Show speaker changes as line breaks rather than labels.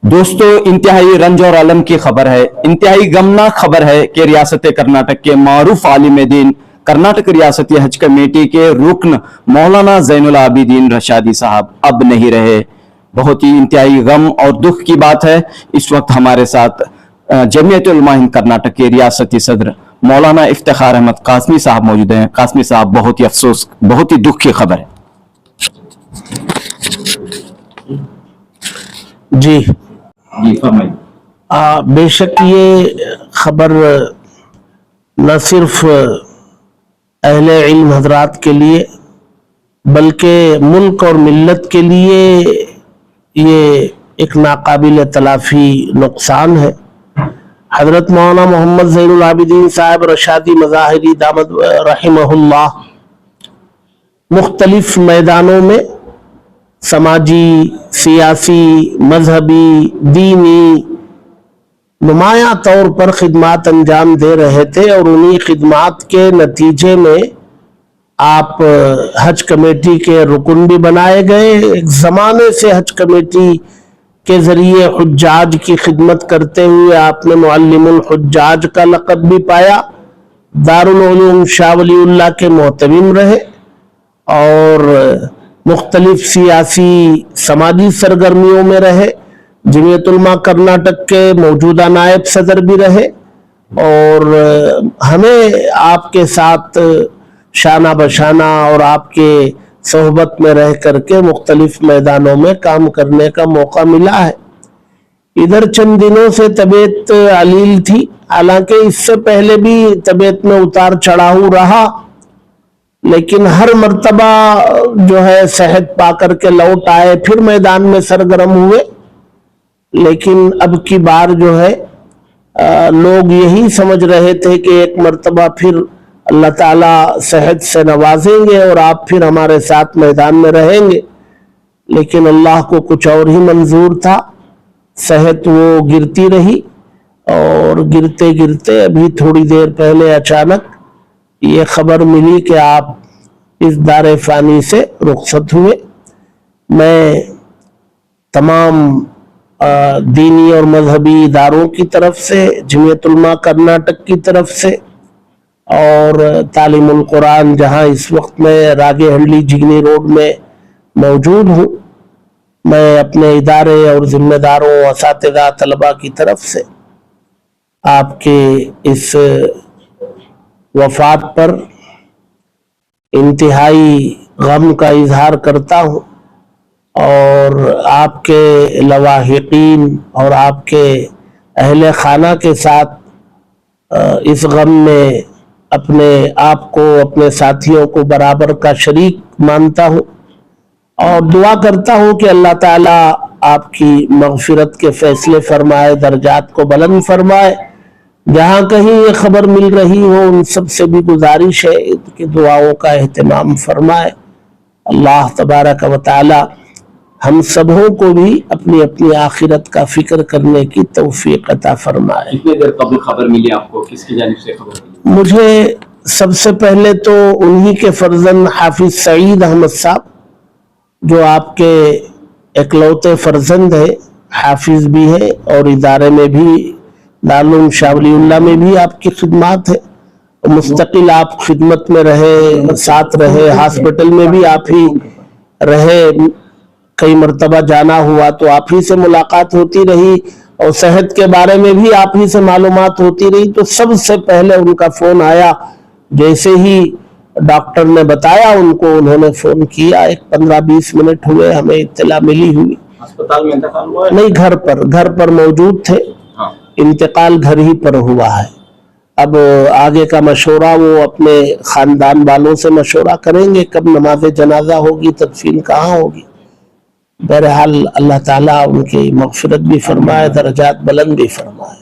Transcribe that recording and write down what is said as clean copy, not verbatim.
دوستو انتہائی رنج اور علم کی خبر ہے، انتہائی غمناک خبر ہے کہ ریاست کرناٹک کے معروف عالم دین کرناٹک ریاستی حج کمیٹی کے رکن مولانا زین العابدین رشادی صاحب اب نہیں رہے۔ بہت ہی انتہائی غم اور دکھ کی بات ہے۔ اس وقت ہمارے ساتھ جمعیت علماء ہند کرناٹک کے ریاستی صدر مولانا افتخار احمد قاسمی صاحب موجود ہیں۔ قاسمی صاحب، بہت ہی افسوس، بہت ہی دکھ کی خبر ہے۔
جی
فرمائیے۔
بے شک یہ خبر نہ صرف اہل علم حضرات کے لیے بلکہ ملک اور ملت کے لیے یہ ایک ناقابل تلافی نقصان ہے۔ حضرت مولانا محمد زین العابدین صاحب رشادی مظاہری دامت رحمہ اللہ مختلف میدانوں میں سماجی، سیاسی، مذہبی، دینی نمایاں طور پر خدمات انجام دے رہے تھے، اور انہی خدمات کے نتیجے میں آپ حج کمیٹی کے رکن بھی بنائے گئے۔ ایک زمانے سے حج کمیٹی کے ذریعے حجاج کی خدمت کرتے ہوئے آپ نے معلم الحجاج کا لقب بھی پایا، دارالعلوم شاہ ولی اللہ کے محتمم رہے، اور مختلف سیاسی سماجی سرگرمیوں میں رہے، جمعیت علماء کرناٹک کے موجودہ نائب صدر بھی رہے، اور ہمیں آپ کے ساتھ شانہ بشانہ اور آپ کے صحبت میں رہ کر کے مختلف میدانوں میں کام کرنے کا موقع ملا ہے۔ ادھر چند دنوں سے طبیعت علیل تھی، حالانکہ اس سے پہلے بھی طبیعت میں اتار چڑھاؤ رہا، لیکن ہر مرتبہ جو ہے صحت پا کر کے لوٹ آئے، پھر میدان میں سرگرم ہوئے۔ لیکن اب کی بار جو ہے لوگ یہی سمجھ رہے تھے کہ ایک مرتبہ پھر اللہ تعالیٰ صحت سے نوازیں گے اور آپ پھر ہمارے ساتھ میدان میں رہیں گے، لیکن اللہ کو کچھ اور ہی منظور تھا۔ صحت وہ گرتی رہی، اور گرتے گرتے ابھی تھوڑی دیر پہلے اچانک یہ خبر ملی کہ آپ اس دار فانی سے رخصت ہوئے۔ میں تمام دینی اور مذہبی اداروں کی طرف سے، جمعیت علماء کرناٹک کی طرف سے، اور تعلیم القرآن جہاں اس وقت میں راگے ہنڈلی جگنی روڈ میں موجود ہوں، میں اپنے ادارے اور ذمہ داروں، اساتذہ، طلباء کی طرف سے آپ کے اس وفات پر انتہائی غم کا اظہار کرتا ہوں، اور آپ کے لواحقین اور آپ کے اہل خانہ کے ساتھ اس غم میں اپنے آپ کو، اپنے ساتھیوں کو برابر کا شریک مانتا ہوں، اور دعا کرتا ہوں کہ اللہ تعالیٰ آپ کی مغفرت کے فیصلے فرمائے، درجات کو بلند فرمائے۔ جہاں کہیں یہ خبر مل رہی ہو ان سب سے بھی گزارش ہے کہ دعاؤں کا اہتمام فرمائے۔ اللہ تبارک و تعالی ہم سبوں کو بھی اپنی اپنی آخرت کا فکر کرنے کی توفیق عطا فرمائے۔
کتنے دیر قبل خبر ملی آپ کو؟ کس کی جانب سے خبر ملی؟
مجھے سب سے پہلے تو انہی کے فرزند حافظ سعید احمد صاحب، جو آپ کے اکلوتے فرزند ہے، حافظ بھی ہے، اور ادارے میں بھی دارالعلوم شاہ ولی اللہ میں بھی آپ کی خدمات ہے، مستقل آپ خدمت میں رہے، ساتھ رہے، ہاسپٹل میں بھی آپ ہی رہے، کئی مرتبہ جانا ہوا تو آپ ہی سے ملاقات ہوتی رہی، اور صحت کے بارے میں بھی آپ ہی سے معلومات ہوتی رہی۔ تو سب سے پہلے ان کا فون آیا، جیسے ہی ڈاکٹر نے بتایا ان کو، انہوں نے فون کیا، ایک 15-20 منٹ ہوئے ہمیں اطلاع ملی ہوئی۔
ہسپتال میں انتقال ہوا ہے؟
نہیں، گھر پر موجود تھے، انتقال گھر ہی پر ہوا ہے۔ اب آگے کا مشورہ وہ اپنے خاندان والوں سے مشورہ کریں گے، کب نماز جنازہ ہوگی، تدفین کہاں ہوگی۔ بہرحال اللہ تعالیٰ ان کی مغفرت بھی فرمائے، درجات بلند بھی فرمائے۔